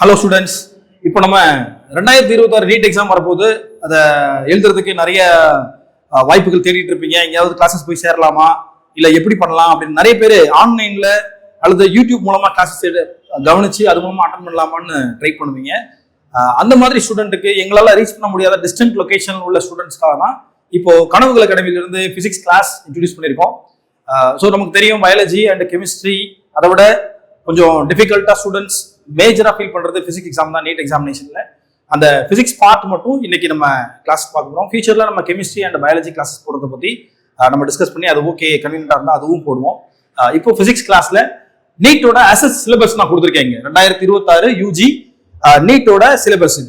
Hello students, இப்போ நம்ம 2026 NEET exam வரப்போது. அதை எழுதுறதுக்கு நிறைய வாய்ப்புகள் தேடிட்டு இருப்பீங்க. எங்கேயாவது கிளாஸஸ் போய் சேரலாமா, இல்லை எப்படி பண்ணலாம் அப்படின்னு நிறைய பேர் ஆன்லைன்ல அல்லது யூடியூப் மூலமா கிளாஸஸ் கவனிச்சு அது மூலமா அட்டன் பண்ணலாமான்னு ட்ரை பண்ணுவீங்க. அந்த மாதிரி ஸ்டூடெண்ட்டுக்கு எங்களால் ரீச் பண்ண முடியாத டிஸ்டன்ட் லொகேஷன் உள்ள ஸ்டூடெண்ட்ஸ்க்காக தான் இப்போ கனவுகள் அகாடமியிலிருந்து பிசிக்ஸ் கிளாஸ் இன்ட்ரடியூஸ் பண்ணியிருக்கோம். ஸோ நமக்கு தெரியும் பயாலஜி அண்ட் கெமிஸ்ட்ரி அதை விட கொஞ்சம் டிஃபிகல்ட்டா ஸ்டூடெண்ட்ஸ் மேஜரா ஃபீல் பண்றது பிசிக்ஸ் எக்ஸாம் தான். நீட் எக்ஸாமினேஷன்ல அந்த பிசிக்ஸ் பார்ட் மட்டும் இன்னைக்கு நம்ம கிளாஸ் பார்க்க போறோம். ஃபியூச்சர்ல நம்ம கெமிஸ்ட்ரி அண்ட் பயாலஜி கிளாஸஸ் போறதை பத்தி நம்ம டிஸ்கஸ் பண்ணி அது ஓகே கன்வீனியன்டா இருந்தா அதுவும் போடுவோம். இப்போ பிசிக்ஸ் கிளாஸ்ல நீட்டோட அசஸ் சிலபஸ் நான் கொடுத்துருக்கேன். 2026 யூஜி நீட்டோட சிலபஸ்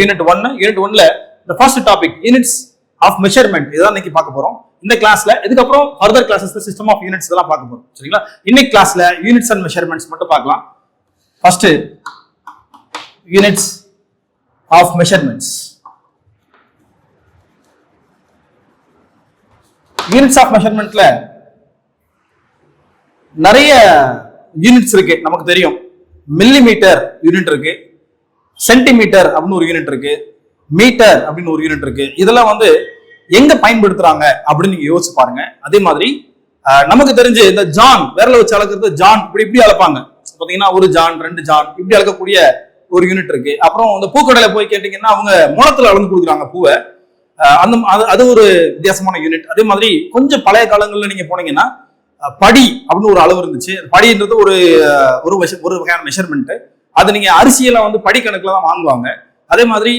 யூனிட் 1. யூனிட் 1ல இந்த first topic units of measurement இதான் இன்னைக்கு பார்க்க போறோம் இந்த கிளாஸ்ல. இதுக்கப்புறம் ஃபர்தர் கிளாஸஸ்ல சிஸ்டம் ஆஃப் யூனிட்ஸ் இதெல்லாம் பார்க்க போறோம். சரிங்களா? இன்னைக்கு கிளாஸ்ல யூனிட்ஸ் அண்ட் மெஷர்மெண்ட்ஸ் மட்டும் பார்க்கலாம். First units of measurements. Units of மெஷர்மெண்ட்ல நிறைய யூனிட்ஸ் இருக்கு. நமக்கு தெரியும் மில்லிமீட்டர் யூனிட் இருக்கு, சென்டிமீட்டர் அப்படின்னு ஒரு யூனிட் இருக்கு, மீட்டர் அப்படின்னு ஒரு யூனிட் இருக்கு. இதெல்லாம் வந்து எங்க பயன்படுத்துறாங்க அப்படின்னு நீங்க யோசிச்சு பாருங்க. அதே மாதிரி நமக்கு தெரிஞ்சு இந்த ஜான் விரல வச்சு அளக்கிறது, ஜான் இப்படி அளப்பாங்க பாத்தீங்கன்னா, ஒரு ஜான் 2 ஜான் இப்படி அளக்கக்கூடிய ஒரு யூனிட் இருக்கு. அப்புறம் அந்த பூக்கடையில போய் கேட்டீங்கன்னா அவங்க முளத்துல அளந்து கொடுக்குறாங்க பூவை. அது ஒரு வித்தியாசமான யூனிட். அதே மாதிரி கொஞ்சம் பழைய காலங்கள்ல நீங்க போனீங்கன்னா படி அப்படின்னு ஒரு அளவு இருந்துச்சு. படின்றது ஒரு வகையான மெஷர்மெண்ட். அது நீங்க அரிசியெல்லாம் வந்து படி கணக்குல தான் வாங்குவாங்க. அதே மாதிரி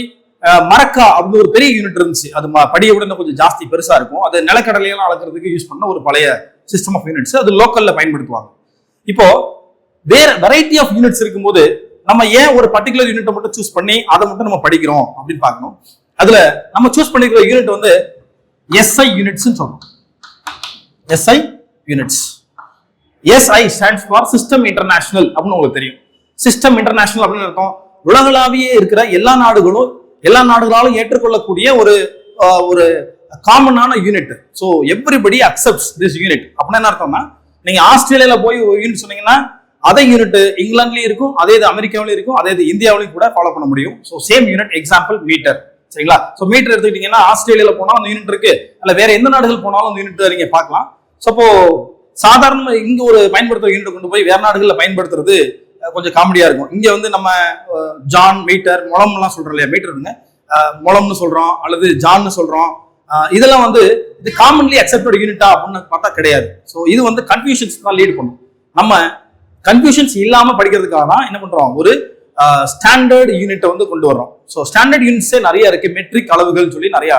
மரக்கா அப்படின்னு ஒரு பெரிய யூனிட் இருந்துச்சு. அது படியை விட கொஞ்சம் ஜாஸ்தி பெருசா இருக்கும். அது நிலக்கடலையெல்லாம் அளக்கிறதுக்கு யூஸ் பண்ண ஒரு பழைய சிஸ்டம் ஆஃப் யூனிட்ஸ். அது லோக்கல்ல பயன்படுத்துவாங்க. இப்போ வேற வெரைட்டி ஆஃப் யூனிட்ஸ் இருக்கும்போது நம்ம ஏன் ஒரு பர்டிகுலர் யூனிட்டை மட்டும் சூஸ் பண்ணி அதை மட்டும் நம்ம படிக்கிறோம் அப்படின்னு பார்க்கணும். அதுல நம்ம சூஸ் பண்ணிக்கிற யூனிட் வந்து எஸ்ஐ யூனிட்ஸ் சொல்றோம். SI units. SI stands for system international அப்படின்னு உங்களுக்கு தெரியும். சிஸ்டம் இன்டர்நேஷனல் அப்படின்னு அர்த்தம் உலகளாவியே இருக்கிற எல்லா நாடுகளாலும் ஏற்றுக்கொள்ளக்கூடிய ஒரு காமனான unit. So everybody accepts this unit. அப்படின்னா என்ன அர்த்தம்னா, நீங்க ஆஸ்திரேலியால போய் ஒரு யூனிட் சொன்னீங்கன்னா அதே யூனிட் இங்கிலாந்துலயும் இருக்கும், அதே இது அமெரிக்காவிலும் இருக்கும், அதே இது இந்தியாவிலையும் கூட ஃபாலோ பண்ண முடியும். So same unit. Example metre. சரிங்களா? ஸோ மீட்டர் எடுத்துக்கிட்டீங்கன்னா ஆஸ்திரேலியால போனாலும் அந்த யூனிட் இருக்கு, அல்ல வேற எந்த நாடுகள் போனாலும் அந்த யூனிட் நீங்க பார்க்கலாம். ஸோ அப்போ சாதாரண இங்க ஒரு பயன்படுத்துற யூனிட் கொண்டு போய் வேற நாடுகள்ல பயன்படுத்துறது கொஞ்சம் காமெடியா இருக்கும். இங்க வந்து நம்ம ஜான், மீட்டர், முழம்லாம் சொல்றோம் இல்லையா? மீட்டருங்க முழம்னு சொல்றோம் அல்லது ஜான்னு சொல்றோம். இதெல்லாம் வந்து இது காமன்லி அக்செப்டட் யூனிட்டா அப்படின்னு பார்த்தா கிடையாது. ஸோ இது வந்து கன்ஃபியூஷன்ஸ் தான் லீட் பண்ணும். நம்ம கன்ஃபியூஷன்ஸ் இல்லாம படிக்கிறதுக்காக தான் என்ன பண்றோம், ஒரு ஸ்டாண்டர்ட் யூனிட்டை வந்து கொண்டு வர்றோம். ஸோ ஸ்டாண்டர்ட் யூனிட்ஸே நிறைய இருக்கு. மெட்ரிக் அளவுகள் சொல்லி நிறைய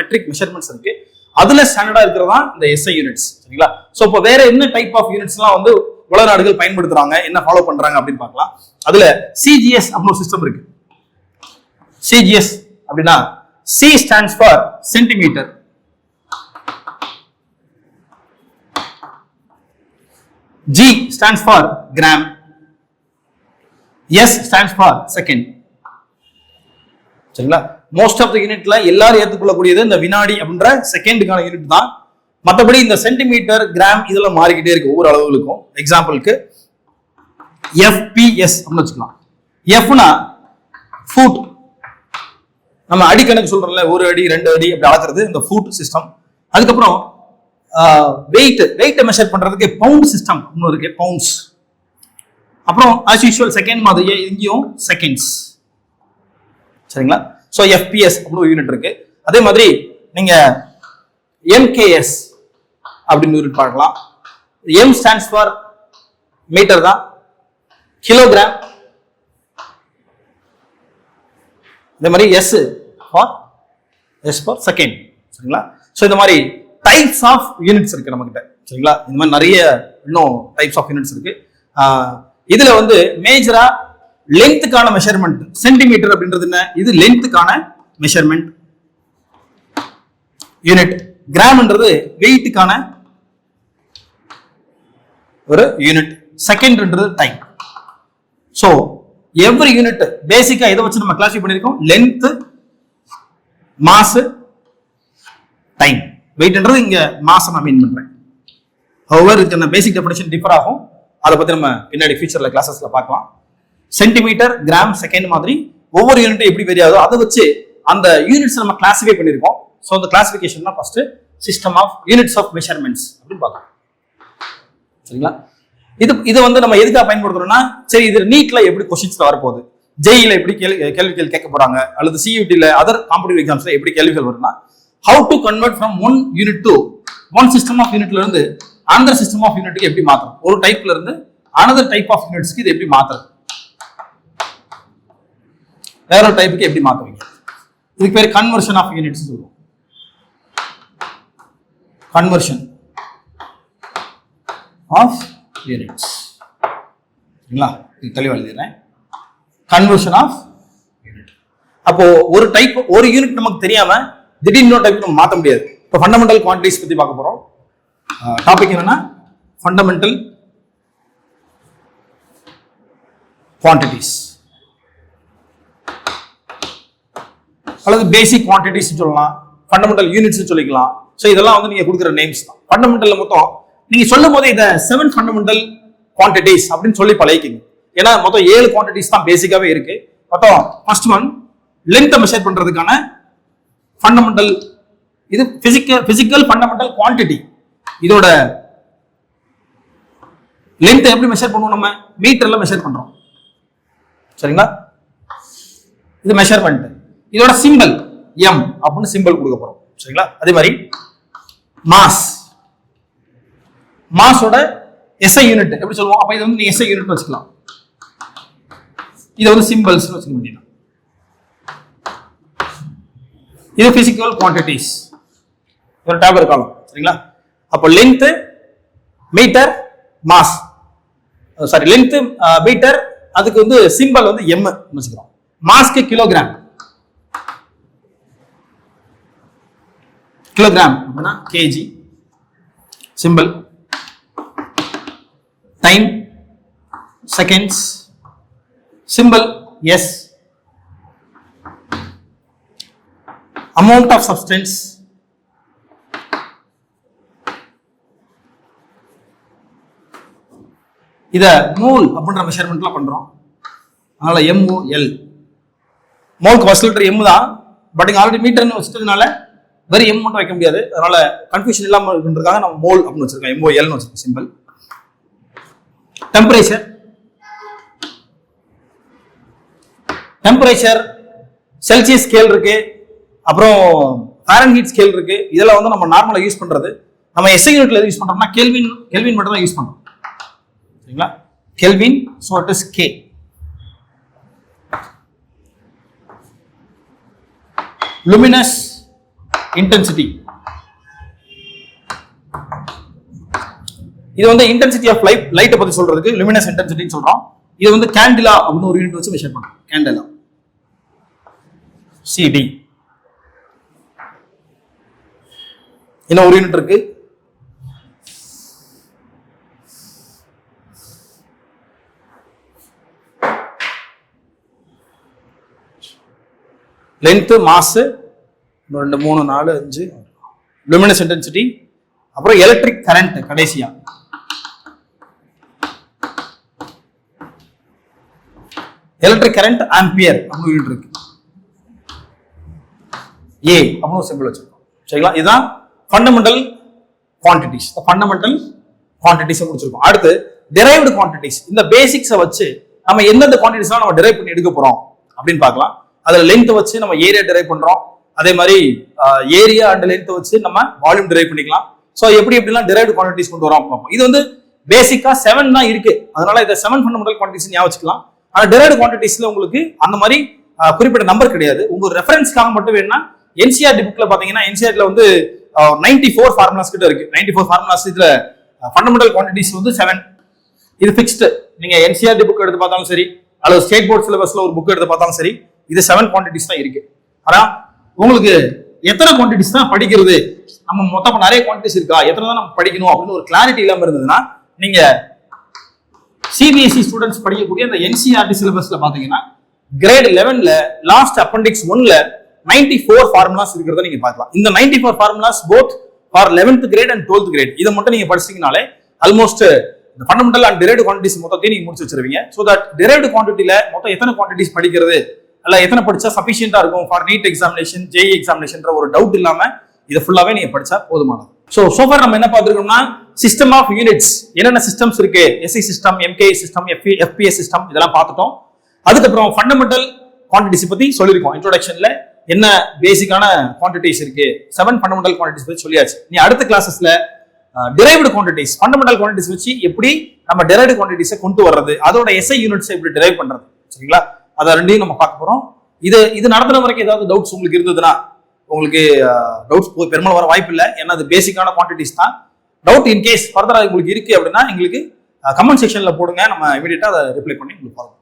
மெட்ரிக் மெஷர்மெண்ட்ஸ் இருக்கு. அதுல ஸ்டாண்டர்டா இருக்கிறதா இந்த எஸ்ஐ யூனிட்ஸ். சரிங்களா? ஸோ இப்போ வேற என்ன டைப் ஆஃப் யூனிட்ஸ்லாம் வந்து உலக நாடுகள் பயன்படுத்துறாங்க, என்ன ஃபாலோ பண்றாங்க அப்படின்னு பார்க்கலாம். அதுல சிஜிஎஸ் அப்படின்னு ஒரு சிஸ்டம் இருக்கு. சிஜிஎஸ் அப்படின்னா C stands for centimetre, G stands for gram, S stands for second. சரிங்களா? மோஸ்ட் ஆஃப் த யூனிட்ல எல்லாரும் ஏற்றுக்கொள்ளக்கூடியது இந்த வினாடி அப்படின்ற செகண்டுக்கான யூனிட் தான். மற்றபடி இந்த சென்டிமீட்டர், கிராம் இதெல்லாம் மாறிக்கிட்டே இருக்கு ஒவ்வொரு அளவுகளுக்கும். எக்ஸாம்பிளுக்கு FPS அப்படின்னு வச்சுக்கலாம். எஃப்னா ஃபுட். நம்ம அடி கணக்கு சொல்றோம்ல, 1 அடி 2 அடி அப்படி அளக்குறது இந்த ஃபுட் சிஸ்டம். அதுக்கப்புறம் வெயிட் மெஷர் பண்றதுக்கு பவுண்ட் சிஸ்டம் இன்னும் இருக்கு, பவுண்ட்ஸ். அப்புறம் as usual செகண்ட் மாதிரியே இங்கேயும் செகண்ட்ஸ். சரிங்களா? ஸோ FPS அப்படின்னு ஒரு யூனிட் இருக்கு. அதே மாதிரி நீங்க MKS அப்படின்னு யூனிட் பார்க்கலாம். M ஸ்டாண்ட்ஸ் ஃபார் மீட்டர் தான், கிலோகிராம். இந்த மாதிரி S ஃபார் செகண்ட். சரிங்களா? ஸோ இந்த மாதிரி டைப்ஸ் ஆஃப் யூனிட்ஸ் இருக்கு நம்ம கிட்ட. சரிங்களா? இந்த மாதிரி நிறைய இன்னும் டைப்ஸ் ஆஃப் யூனிட்ஸ் இருக்கு. இதுல வந்து மேஜரா லென்த்துக்கான மெஷர்மெண்ட் சென்டிமீட்டர் அப்படின்றது என்ன, இது லென்த்துக்கான மெஷர்மெண்ட் யூனிட். கிராம்ன்றது வெயிட்டுக்கான ஒரு யூனிட். செகண்ட்ன்றது டைம். ஸோ எவ்ரி யூனிட் பேசிக்கா இதை வச்சு நம்ம கிளாசிஃபை பண்ணிருக்கோம். Length, mass, time. வெயிட்ன்றது இங்க மாசம் நான் மீன் பண்றேன். ஹவர் இதுக்கான பேசிக் டெஃபினிஷன் டிஃபர் ஆகும். அதை பத்தி நம்ம பின்னாடி ஃபியூச்சர்ல கிளாஸஸ்ல பார்க்கலாம். சென்டிமீட்டர், கிராம், செகண்ட் மாதிரி ஒவ்வொரு யூனிட்டும் எப்படி வேரி ஆகுதோ அதை வச்சு அந்த யூனிட்ஸ் நம்ம கிளாசிஃபை பண்ணியிருக்கோம். ஸோ அந்த கிளாசிஃபிகேஷன் தான் first system of units of measurements அப்படின்னு பார்த்தோம். சரிங்களா? இது வந்து நம்ம எதுக்காக பயன்படுத்துறோம்னா, சரி இது நீட்ல எப்படி கொஸ்டின்ஸ்ல வரப்போகுது, ஜேஇல எப்படி கேள்விகள் கேட்க போறாங்க, அல்லது சியூடில அதர் காம்படிட்டிவ் எக்ஸாம்ஸ்ல எப்படி கேள்விகள் வரும்னா, how to convert from one unit to one system of யூனிட்ல இருந்து another சிஸ்டம் ஆஃப் யூனிட்டுக்கு எப்படி மாத்துறோம், ஒரு டைப்ல இருந்து another டைப் ஆஃப் யூனிட்ஸ்க்கு இது எப்படி மாத்துறது, வேற ஒரு டைப்புக்கு எப்படி மாத்துவீங்க. இதுக்கு பேர் கன்வர்ஷன் ஆஃப் யூனிட்ஸ் சொல்லுவோம். Conversion of units. சரிங்களா? இது தெளிவா எழுதிடுறேன். Conversion of unit. அப்போ ஒரு டைப், ஒரு யூனிட் நமக்கு தெரியாம திடீர்னு இன்னொரு டைப் நம்ம மாற்ற முடியாது. இப்போ ஃபண்டமெண்டல் குவான்டிட்டிஸ் பத்தி பார்க்க போறோம். டாபிக் என்னன்னா ஃபண்டமெண்டல் குவான்டிட்டிஸ் அல்லது பேசிக் குவான்டிட்டிஸ் சொல்லலாம், ஃபண்டமெண்டல் யூனிட்ஸ் சொல்லிக்கலாம். ஸோ இதெல்லாம் வந்து நீங்க கொடுக்குற நேம்ஸ் தான். ஃபண்டமெண்டல் மொத்தம் நீங்க சொல்லும் போதே இதை 7 ஃபண்டமெண்டல் குவான்டிட்டிஸ் அப்படின்னு சொல்லி பழகிக்கிங்க. ஏன்னா மொத்தம் 7 குவான்டிட்டிஸ் தான் பேசிக்காவே இருக்கு. மொத்தம் ஃபர்ஸ்ட் ஒன் லென்த்தை மெஷர் பண்றதுக்கான ஃபண்டமெண்டல், இது பிசிக்கல் ஃபண்டமெண்டல் குவான்டிட்டி. இதோட லென்த்தை எப்படி மெஷர் பண்ணுவோம், நம்ம மீட்டர்ல மெஷர் பண்றோம். சரிங்களா? இது மெஷர்மெண்ட். இதோட சிம்பிள் எம் அப்படின்னு சிம்பிள் கொடுக்க போறோம். சரிங்களா? அதே மாதிரி மாஸ், மாஸோட எஸ்ஐ யூனிட் எப்படி சொல்லுவோம், அப்ப இது வந்து நீங்க எஸ்ஐ யூனிட் வச்சுக்கலாம். இது வந்து சிம்பிள்ஸ் வச்சுக்க வேண்டியது. இது பிசிக்கல் குவான்டிட்டிஸ், ஒரு டேபர் காலம். சரிங்களா? அப்போ length metre mass, sorry length metre, அதுக்கு வந்து சிம்பிள் வந்து எம் வச்சுக்கிறோம். மாஸ்க்கு கிலோகிராம், கிலோகிராம் அப்படின்னா KG, simple time seconds, simple S, amount of substance, இத மோல் அப்படின்ற மெஷர்மெண்ட்ல பண்றோம். அதனால MOL, மோல்க்கு ஃபர்ஸ்ட் லெட்டர் M தான். பட் இங்க ஆல்ரெடி மீட்டர்னு வச்சிட்டதுனால வெறும் M மட்டும் வைக்க முடியாது. அதனால கன்ஃபியூஷன் இல்லாம இருக்குன்றதுக்காக நம்ம மோல் அப்படின்னு வச்சிருக்கோம், MOL னு வச்சிருக்கோம் simple. Temperature, temperature Celsius scale இருக்கு, அப்புறம் ஃபாரன்ஹீட் ஸ்கேல் இருக்கு. இதெல்லாம் வந்து நம்ம நார்மலா யூஸ் பண்றது. நம்ம SI யூனிட்ல யூஸ் பண்றோம்னா கெல்வின், கெல்வின் மட்டும் தான் யூஸ் பண்றோம். சரிங்களா? Kelvin, so it is K. luminous intensity, இது வந்து இன்டென்சிட்டி ஆஃப் லைட் பத்தி சொல்றதுக்கு luminous intensity சொல்றோம். இது வந்து கேண்டிலா அப்படின்னு ஒரு யூனிட் வச்சு மெஷர் பண்றோம். Candela CD. இன்னும் ஒரு யூனிட் இருக்கு, லென்த், மாஸ், 2 3 4 5, luminous intensity, அப்புறம் எலக்ட்ரிக் கரண்ட் கடைசியா. எலக்ட்ரிக் கரண்ட் ஆம்பியர் அப்படின்னு யூனிட் இருக்கு, A அப்படின்னு சிம்பிள் வச்சிருக்கோம். சரிங்களா? இதுதான் ஃபண்டமெண்டல் குவான்டிட்டிஸ். ஃபண்டமெண்டல் குவான்டிட்டிஸ் முடிச்சிருக்கோம். அடுத்து டிரைவ்டு குவான்டிட்டிஸ். இந்த பேசிக்ஸை வச்சு நம்ம எந்தெந்த குவான்டிட்டிஸ்லாம் நம்ம டிரைவ் பண்ணி எடுக்க போறோம் அப்படின்னு பார்க்கலாம். அதுல லென்த் வச்சு நம்ம ஏரியா டிரைவ் பண்றோம். அதே மாதிரி ஏரியா அண்ட் லென்த் வச்சு நம்ம வால்யூம் டிரைவ் பண்ணிக்கலாம். ஸோ எப்படி எப்படிலாம் டிரைவ்டு குவான்டிட்டிஸ் கொண்டு வரோம் பார்ப்போம். இது வந்து பேசிக்கா 7 தான் இருக்கு. அதனால இதை 7 ஃபண்டமெண்டல் குவான்டிட்டிஸ் ஞாபகம் வச்சுக்கலாம். ஆனா டிரைவ்டு குவான்டிட்டிஸ்ல உங்களுக்கு அந்த மாதிரி குறிப்பிட்ட நம்பர் கிடையாது. உங்க ரெஃபரன்ஸ்க்காக மட்டும் வேணும்னா NCERT புக்ல பாத்தீங்கன்னா NCERTல வந்து 94 ஃபார்முலாஸ் கிட்ட இருக்கு. 94 ஃபார்முலாஸ். இதுல ஃபண்டமெண்டல் குவான்டிட்டிஸ் வந்து 7. இது ஃபிக்ஸ்டு. நீங்க NCERT புக் எடுத்து பார்த்தாலும் சரி, அல்லது ஸ்டேட் போர்ட் சிலபஸ்ல ஒரு புக் எடுத்து பார்த்தாலும் சரி, இது 7 குவான்டிட்டிஸ் தான் இருக்கு. ஆனா உங்களுக்கு எத்தனை குவான்டிட்டிஸ் தான் படிக்கிறது, நம்ம மொத்தம் நிறைய குவான்டிட்டிஸ் இருக்கா, எத்தனை தான் நம்ம படிக்கணும் அப்படின்னு ஒரு கிளாரிட்டி இல்லாம இருந்ததுன்னா, நீங்க CBSE ஸ்டூடெண்ட்ஸ் படிக்கக்கூடிய அந்த NCERT சிலபஸ்ல பாத்தீங்கன்னா கிரேட் 11ல லாஸ்ட் அப்பெண்டிக்ஸ் 1ல 94 ஃபார்முலாஸ் இருக்கிறத நீங்க பார்க்கலாம். இந்த 94 formulas both for 11th grade and 12th grade. இதை மட்டும் நீங்க படிச்சீங்கனாலே ஆல்மோஸ்ட் இந்த ஃபண்டமெண்டல் அண்ட் டிரைவ்டு குவான்டிட்டிஸ் மொத்தத்தையும் நீங்க முடிச்சு வச்சிருவீங்க. ஸோ தட் டிரைவ்டு குவான்டிட்டியில மொத்தம் எத்தனை குவான்டிட்டிஸ் படிக்கிறது, அல்ல எத்தனை படிச்சா சஃபிஷியன்டா இருக்கும் ஃபார் நீட் எக்ஸாமினேஷன், ஜேஇ எக்ஸாமினேஷன்ற ஒரு டவுட் இல்லாம இதை ஃபுல்லாவே நீங்க படிச்சா போதுமானது. ஸோ சோஃபார் நம்ம என்ன பார்த்துருக்கோம்னா சிஸ்டம் ஆஃப் யூனிட்ஸ், என்னென்ன சிஸ்டம்ஸ் இருக்கு, SI system, MKI system, FPS system, இதெல்லாம் பார்த்துட்டோம். அதுக்கப்புறம் ஃபண்டமெண்டல் குவான்டிட்டிஸ் பத்தி சொல்லியிருக்கோம். இன்ட்ரோடக்ஷன்ல என்ன பேசிக்கான குவான்டிட்டிஸ் இருக்கு, 7 ஃபண்டமெண்டல் குவான்டிட்டிஸ் பத்தி சொல்லியாச்சு. நீ அடுத்த கிளாஸஸ்ல டிரைவ்டு குவான்டிட்டிஸ், ஃபண்டமெண்டல் குவான்டிட்டிஸ் வச்சு எப்படி நம்ம டிரைவ்டு குவான்டிட்டிஸை கொண்டு வர்றது, அதோட எஸ்ஐ யூனிட்ஸை எப்படி டிரைவ் பண்றது, சரிங்களா? அதை ரெண்டையும் நம்ம பார்க்க போறோம். இது நடத்துன வரைக்கும் ஏதாவது டவுட்ஸ் உங்களுக்கு இருந்ததுன்னா, உங்களுக்கு டவுட்ஸ் பெரும்பாலும் வர வாய்ப்பு இல்லை, ஏன்னா அது பேசிக்கான குவான்டிட்டிஸ் தான். டவுட் இன்கேஸ் ஃபர்தரா உங்களுக்கு இருக்கு அப்படின்னா எங்களுக்கு கமெண்ட் செக்ஷன்ல போடுங்க, நம்ம இமீடியட்டா அதை ரிப்ளை பண்ணி உங்களுக்கு பார்க்கலாம்.